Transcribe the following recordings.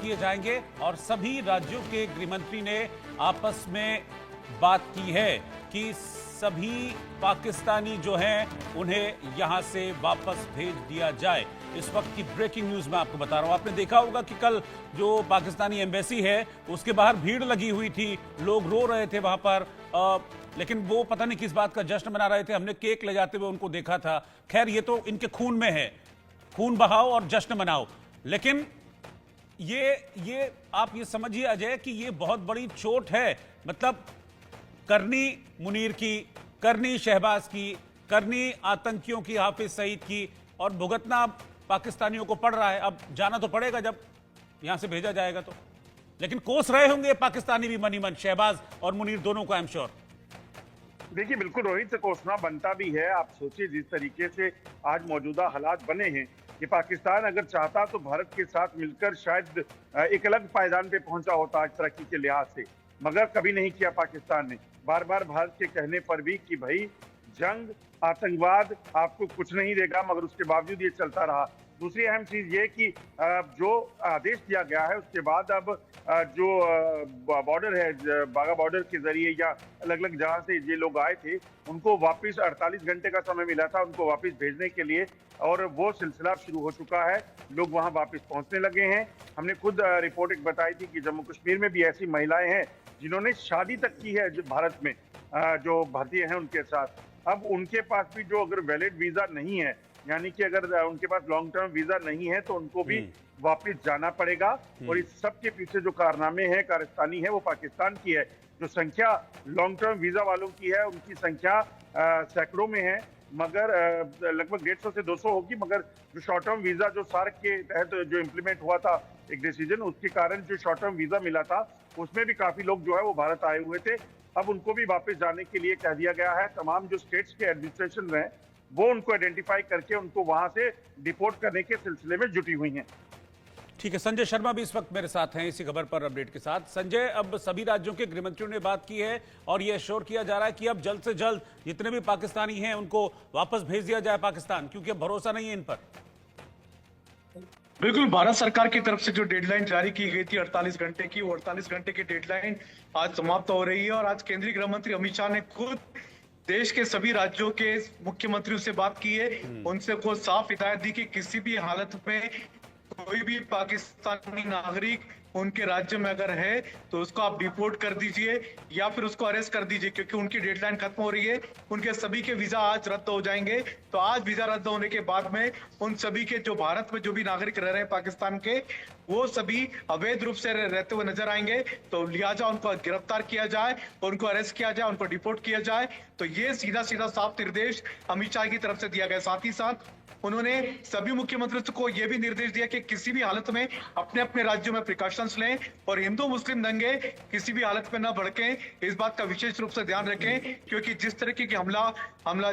दिए जाएंगे और सभी राज्यों के गृहमंत्री ने आपस में बात की है कि सभी पाकिस्तानी जो हैं उन्हें यहां से वापस भेज दिया जाए। इस वक्त की ब्रेकिंग न्यूज मैं आपको बता रहा हूं। आपने देखा होगा कि कल जो पाकिस्तानी एम्बेसी है उसके बाहर भीड़ लगी हुई थी, लोग रो रहे थे वहां पर, लेकिन वो पता नहीं किस बात का जश्न मना रहे थे। हमने केक ले जाते हुए उनको देखा था। खैर ये तो इनके खून में है, खून बहाओ और जश्न मनाओ। लेकिन ये आप ये समझिए अजय कि ये बहुत बड़ी चोट है। मतलब करनी मुनीर की, करनी शहबाज की, करनी आतंकियों की, हाफिज सईद की, और भुगतना पाकिस्तानियों को पड़ रहा है। अब जाना तो पड़ेगा जब यहां से भेजा जाएगा तो, लेकिन कोस रहे होंगे पाकिस्तानी भी मनी मन, शहबाज और मुनीर दोनों को, आई एम श्योर। देखिए बिल्कुल रोहित, से कोसना बनता भी है। आप सोचिए जिस तरीके से आज मौजूदा हालात बने हैं कि पाकिस्तान अगर चाहता तो भारत के साथ मिलकर शायद एक अलग पायदान पे पहुंचा होता आज तरक्की के लिहाज से, मगर कभी नहीं किया पाकिस्तान ने। बार बार भारत के कहने पर भी कि भाई जंग, आतंकवाद आपको कुछ नहीं देगा, मगर उसके बावजूद ये चलता रहा। दूसरी अहम चीज ये कि जो आदेश दिया गया है उसके बाद अब जो बॉर्डर है, बाघा बॉर्डर के जरिए या अलग अलग जगह से ये लोग आए थे, उनको वापस 48 घंटे का समय मिला था उनको वापस भेजने के लिए, और वो सिलसिला शुरू हो चुका है। लोग वहां वापस पहुंचने लगे हैं। हमने खुद रिपोर्ट एक बताई थी कि जम्मू कश्मीर में भी ऐसी महिलाएं हैं जिन्होंने शादी तक की है जो भारत में, जो भारतीय हैं उनके साथ। अब उनके पास भी जो अगर वैलिड वीजा नहीं है, यानी कि अगर उनके पास लॉन्ग टर्म वीजा नहीं है, तो उनको भी वापस जाना पड़ेगा। और इस सब के पीछे जो कारनामे हैं, कारस्तानी है, वो पाकिस्तान की है। जो संख्या लॉन्ग टर्म वीजा वालों की है उनकी संख्या सैकड़ों में है, मगर लगभग 150 से 200 होगी। मगर जो शॉर्ट टर्म वीजा जो सार्क के तहत जो इम्प्लीमेंट हुआ था एक डिसीजन, उसके कारण जो शॉर्ट टर्म वीजा मिला था उसमें भी काफी लोग जो है वो भारत आए हुए थे। अब उनको भी वापस जाने के लिए कह दिया गया है। तमाम जो स्टेट्स के एडमिनिस्ट्रेशन हैं वो उनको आइडेंटिफाई करके उनको वहां से डिपोर्ट करने के सिलसिले में जुटी हुई हैं। ठीक है, संजय शर्मा भी इस वक्त मेरे साथ हैं इसी खबर पर अपडेट के साथ। संजय, अब सभी राज्यों के गृहमंत्रियों ने बात की है और यह एश्योर किया जा रहा है कि अब जल्द से जल्द जितने भी पाकिस्तानी हैं उनको वापस भेज दिया जाए पाकिस्तान, क्योंकि अब भरोसा नहीं है इन पर। बिल्कुल, भारत सरकार की तरफ से जो डेडलाइन जारी की गई थी 48 घंटे की, वो 48 घंटे की डेडलाइन आज समाप्त हो रही है। और आज केंद्रीय गृह मंत्री अमित शाह ने खुद देश के सभी राज्यों के मुख्यमंत्रियों से बात की है। उनसे खुद साफ हिदायत दी कि किसी भी हालत में कोई भी पाकिस्तानी नागरिक उनके राज्य में अगर है तो उसको आप डिपोर्ट कर दीजिए या फिर उसको अरेस्ट कर दीजिए, क्योंकि उनकी डेडलाइन खत्म हो रही है। उनके सभी के वीजा आज रद्द हो जाएंगे। तो आज वीजा रद्द होने के बाद में उन सभी के जो भारत में जो भी नागरिक रह रहे हैं पाकिस्तान के, वो सभी अवैध रूप से रहते हुए नजर आएंगे। तो लिहाजा उनको गिरफ्तार किया जाए, उनको अरेस्ट किया जाए, उनको डिपोर्ट किया जाए। तो ये सीधा सीधा साफ निर्देश अमित शाह की तरफ से दिया गया। साथ ही साथ उन्होंने सभी मुख्यमंत्रियों को यह भी निर्देश दिया कि किसी भी हालत में अपने अपने राज्यों में प्रिकॉशंस लें और हिंदू मुस्लिम दंगे किसी भी हालत में न भड़कें। इस बात का विशेष रूप से ध्यान रखें, क्योंकि जिस तरह की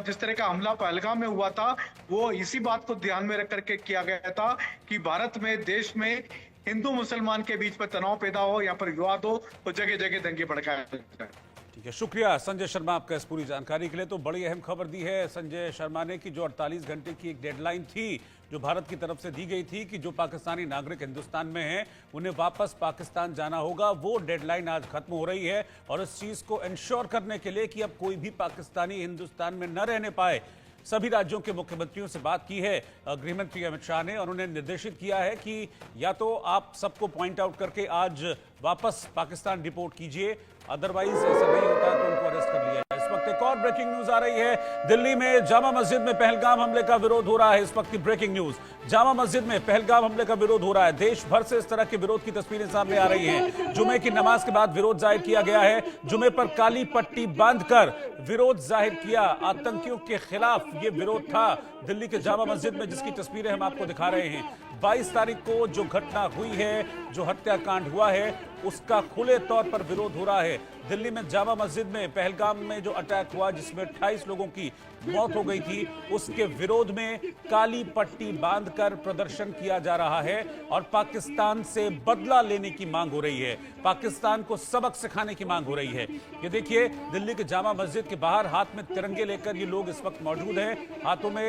जिस तरह का हमला पहलगाम में हुआ था, वो इसी बात को ध्यान में रख करके किया गया था कि भारत में, देश में हिंदू मुसलमान के बीच में तनाव पैदा हो, यहाँ पर विवाद हो, तो जगह जगह दंगे भड़काए जाए। ठीक है, शुक्रिया संजय शर्मा आपका इस पूरी जानकारी के लिए। तो बड़ी अहम खबर दी है संजय शर्मा ने कि जो 48 घंटे की एक डेडलाइन थी जो भारत की तरफ से दी गई थी कि जो पाकिस्तानी नागरिक हिंदुस्तान में हैं उन्हें वापस पाकिस्तान जाना होगा, वो डेडलाइन आज खत्म हो रही है। और इस चीज को इंश्योर करने के लिए कि अब कोई भी पाकिस्तानी हिंदुस्तान में न रहने पाए, सभी राज्यों के मुख्यमंत्रियों से बात की है गृहमंत्री अमित शाह ने, और उन्हें निर्देशित किया है कि या तो आप सबको पॉइंट आउट करके आज वापस पाकिस्तान डिपोर्ट कीजिए, अदरवाइज ऐसा नहीं होता तो उनको अरेस्ट कर लिया जाए। इस वक्त एक और ब्रेकिंग न्यूज आ रही है। दिल्ली में जामा मस्जिद में पहलगाम हमले का विरोध हो रहा है। इस वक्त की ब्रेकिंग न्यूज, जामा मस्जिद में पहलगाम हमले का विरोध हो रहा है। देश भर से इस तरह के विरोध की तस्वीरें सामने आ रही हैं। जुमे की नमाज के बाद विरोध जाहिर किया गया है। जुमे पर काली पट्टी बांधकर विरोध जाहिर किया। आतंकियों के खिलाफ ये विरोध था दिल्ली के जामा मस्जिद में, जिसकी तस्वीरें हम आपको दिखा रहे हैं। 22 तारीख को जो घटना हुई है, जो हत्याकांड हुआ है, उसका खुले तौर पर विरोध हो रहा है। दिल्ली में जामा मस्जिद में पहलगाम में जो अटैक हुआ जिसमें 28 लोगों की मौत हो गई थी, उसके विरोध में काली पट्टी बांध लेकर प्रदर्शन किया जा रहा है और पाकिस्तान से बदला लेने की मांग हो रही है, पाकिस्तान को सबक सिखाने की मांग हो रही है। ये देखिए, दिल्ली के जामा मस्जिद के बाहर हाथ में तिरंगे लेकर ये लोग इस वक्त मौजूद हैं। हाथों में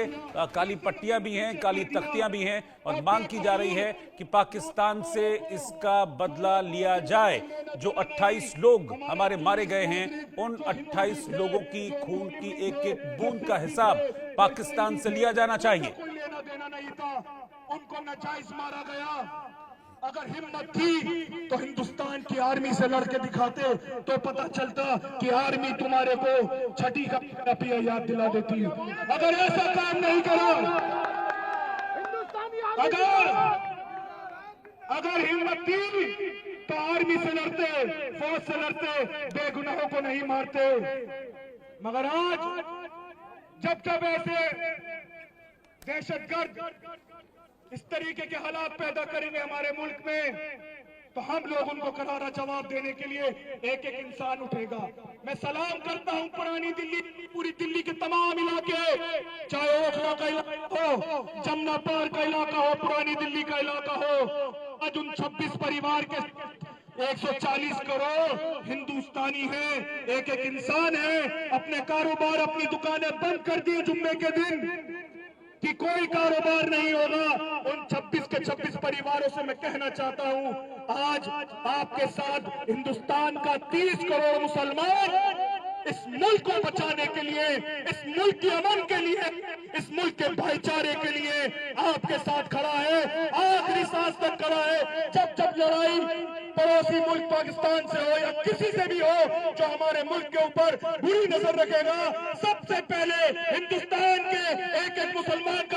काली पट्टियां भी हैं, काली तख्तियां भी हैं और मांग की जा रही है कि पाकिस्तान से इसका बदला लिया जाए। जो 28 लोग हमारे मारे गए हैं, उन 28 लोगों की खून की एक एक बूंद का हिसाब पाकिस्तान से लिया जाना चाहिए। कोई लेना देना नहीं था, उनको नाजायज मारा गया। अगर हिम्मत थी तो हिंदुस्तान की आर्मी से लड़के दिखाते तो पता चलता कि आर्मी तुम्हारे को छठी का पिया याद दिला देती। अगर ऐसा काम नहीं करा, अगर हिम्मत थी तो आर्मी से लड़ते, फौज से लड़ते, बेगुनाहों को नहीं मारते। मगर आज जब ऐसे दहशतगर्द इस तरीके के हालात पैदा करेंगे हमारे मुल्क में, तो हम लोग उनको करारा जवाब देने के लिए एक एक इंसान उठेगा। मैं सलाम करता हूं पुरानी दिल्ली, पूरी दिल्ली के तमाम इलाके, चाहे ओखला का इलाका हो, जमुना पार का इलाका हो, पुरानी दिल्ली का इलाका हो। आज उन 26 परिवार के 140 करोड़ हिंदुस्तानी हैं, एक एक इंसान है। अपने कारोबार, अपनी दुकानें बंद कर दिए जुम्मे के दिन कि कोई कारोबार नहीं होगा। उन 26 के 26 परिवारों से मैं कहना चाहता हूं, आज आपके साथ हिंदुस्तान का 30 करोड़ मुसलमान इस मुल्क को बचाने के लिए, इस मुल्क के अमन के लिए, इस मुल्क के भाईचारे के लिए आपके साथ खड़ा है, आखिरी सांस तक खड़ा है। जब लड़ाई पड़ोसी मुल्क पाकिस्तान से हो या किसी से भी हो जो हमारे मुल्क के ऊपर बुरी नजर रखेगा, सबसे पहले हिंदुस्तान के एक एक मुसलमान का